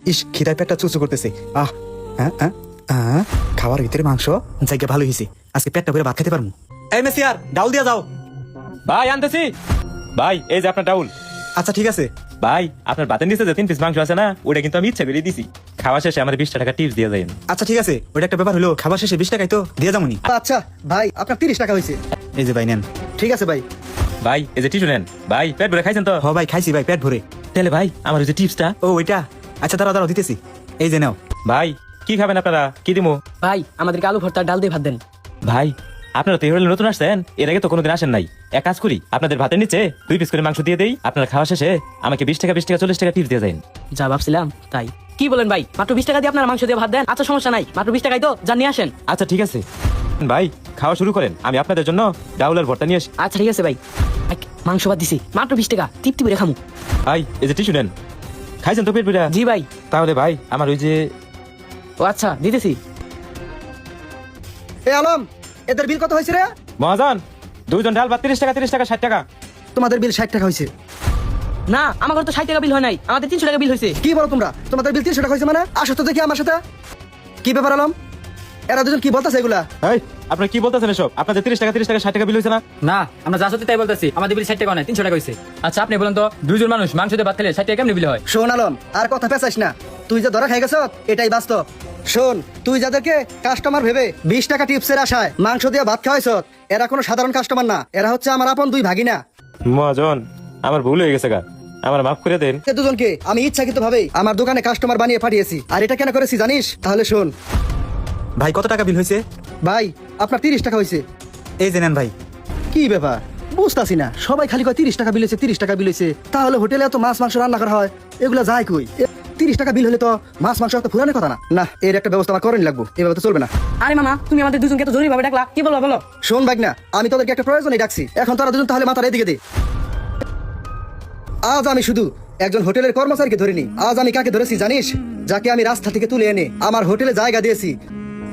ইস, খিদায় পেটটা চুচু করতেছে। আহ হ্যাঁ হ্যাঁ, খাওয়ার ভিতরে মাংস জায়গা ভালো হয়েছে, আজকে পেটটা করে ভাত খেতে পারবো। এই মেসিয়ার, ডাউল দিয়া যাও। ভাই আনতেছি। ভাই এই যে আপনার ডাউল। আচ্ছা ঠিক আছে। ভাই আপনার ভাতের নিচে যে 3 পিস মাংস আছে না, ওটা কিন্তু আমি ইচ্ছা করে দিছি। খাওয়া শেষে আমার 20 টাকা টিপস দিয়ে দেন। আচ্ছা ঠিক আছে, ওইটা একটা ব্যাপার হলো, খাবার শেষে 20 টাকাই তো দিয়ে যাবনি। আচ্ছা ভাই, আপনার 30 টাকা হয়েছে। এই যে ভাই নেন। ঠিক আছে ভাই। ভাই এই যে টিস্যু নেন। ভাই পেট ভরে খাইছেন তো? হ ভাই, খাইছি ভাই, পেট ভরে। তাহলে ভাই আমার ওই যে টিপসটা। ও ওইটা, আচ্ছা দাঁড়াও দাঁড়াও, দিতেছি। এই যে নাও। ভাই কি খাবেন আপনারা, কি দিমু? ভাই আমাদেরকে আলু ভর্তা ডাল দিয়ে ভাত দেন। ভাই আপনারা তো এই হোটেলে নতুন আসছেন, এর আগে তো কোনোদিন আসেন নাই। এক কাজ করি, আপনাদের ভাতের নিচে 2 পিস করে মাংস দিয়ে দেই। আপনারা খাওয়া শেষে আমাকে 20 টাকা 40 টাকা টিপস দিয়ে দেন। যা ভাবছিলাম তাই। কি বলেন ভাই, মাত্র 20 টাকা দিয়ে আপনারা মাংস দিয়ে ভাত দেন? আচ্ছা সমস্যা নাই, মাত্র 20 টাকাই তো, যা নিয়ে আসেন। আচ্ছা ঠিক আছে ভাই, খাওয়া শুরু করেন, আমি আপনাদের জন্য ডাউলের ভর্তা নিয়ে আসি। আচ্ছা ঠিক আছে ভাই। মাংস ভাত দিছি, মাত্র 20 টাকা, তৃপ্তি করে খামু। ভাই এই যে টিস্যু নেন। খাইছেন তো পেট ভরে? জি ভাই। তাহলে ভাই আমার ওই যে ও আচ্ছা দিতেছি। এ আলম, এদের বিল কত হয়েছে রে? মহাজন, 2 জন ডাল ভাত 30 টাকা 60 টাকা। তোমাদের বিল 60 টাকা হয়েছে। না, আমার ঘরে তো 60 টাকা বিল হয় নাই, আমাদের 300 টাকা বিল হয়েছে। কি বলো তোমরা? তোমাদের বিল 300 টাকা হয়েছে মানে? আসো তো দেখি আমার সাথে। কি ব্যাপার আলম, এরা দুজন কি বলতেছে এগুলা? এই আপনারা কি বলতেছেন এসব? আপনাদের 30 টাকা 60 টাকা বিল হয়েছে না? না, আমরা যা সত্যি তাই বলতেছি। আমাদের বিল 60 টাকা নয়, 300 টাকা হয়েছে। আচ্ছা আপনি বলেন তো, 2 জন মানুষ মাংস দিয়ে ভাত খেলে 60 টাকা কেমনে বিল হয়? শোন আলম, আর কথা পেঁচাইস না। তুই যে ধরা খাই গেছ, এটাই বাস্তব। শোন, তুই যাদেরকে কাস্টমার ভেবে 20 টাকা টিপসের আশায় মাংস দিয়ে ভাত খাওয়াইছ, এরা কোনো সাধারণ কাস্টমার না, এরা হচ্ছে আমার আপন 2 ভাগিনা। মহাজন আমার ভুল হয়ে গেছে গা, আমার মাফ করে দেন। এ দুজনকে আমি ইচ্ছাকৃত ভাবে আমার দোকানে কাস্টমার বানিয়ে পাঠিয়েছি। আর এটা কেন করেছি জানিস? তাহলে শোন ভাই কত টাকা বিল হয়েছে? ভাই, আপনার 30 টাকা হয়েছে। এই যে নেন ভাই। কি ব্যাপার বুঝতাছি না, সবাই খালি কয় 30 টাকা বিল হয়েছে, 30 টাকা বিল হয়েছে। তাহলে হোটেলে এত মাছ মাংস রান্না করা হয়, এগুলা যায় কই? 30 টাকা বিল হলে তো মাছ মাংস তো ফুরানোর কথা না। না, এর একটা ব্যবস্থা আমার করেনি লাগবো, এভাবে তো চলবে না। আরে মামা, তুমি আমাদের দুজনকে তো জরুরি ভাবে ডাকলা, কি বলবো বলো? শোন ভাগনা, আমি তোদেরকে একটা প্রয়োজনে ডাকছি, এখন তোরা দুজন তাহলে মাথার এদিকে দে। আজ আমি শুধু একজন হোটেলের কর্মচারীকে ধরিনি, আজ আমি কাকে ধরেছি জানিস? যাকে আমি রাস্তা থেকে তুলে এনে আমার হোটেলে জায়গা দিয়েছি।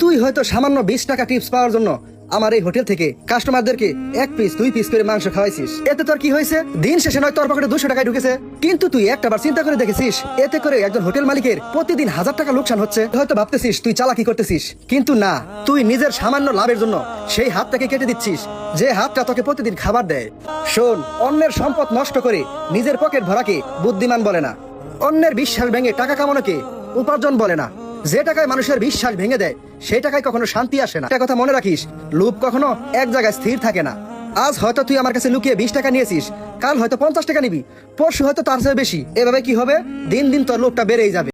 তুই হয়তো সামান্য 20 টাকা টিপস পাওয়ার জন্য আমার এই হোটেল থেকে কাস্টমারদেরকে 1 পিস 2 পিস করে মাংস খাওয়াইছিস। এতে তোর কি হয়েছে? দিন শেষে নয় তোর পকেটে 200 টাকায় ঢুকেছে, কিন্তু তুই একটাবার চিন্তা করে দেখেছিস এতে করে একজন হোটেল মালিকের প্রতিদিন 1000 টাকা লোকসান হচ্ছে? হয়তো ভাবতেছিস তুই চালাকি করতেছিস, কিন্তু না, তুই নিজের সামান্য লাভের জন্য সেই হাতটাকে কেটে দিচ্ছিস, যে হাতটা তোকে প্রতিদিন খাবার দেয়। শোন, অন্যের সম্পদ নষ্ট করে নিজের পকেট ভরাকে বুদ্ধিমান বলে না, অন্যের বিশ্বাস ভেঙে টাকা কামানোকে উপার্জন বলে না। যে টাকায় মানুষের বিশ্বাস ভেঙে দেয় সেই টাকায় কখনো শান্তি আসে না। একটা কথা মনে রাখিস, লোভ কখনো এক জায়গায় স্থির থাকে না। আজ হয়তো তুই আমার কাছে লুকিয়ে 20 টাকা নিয়েছিস, কাল হয়তো 50 টাকা নিবি, পরশু হয়তো তার চেয়ে বেশি। এভাবে কি হবে? দিন দিন তোর লোভটা বেড়েই যাবে।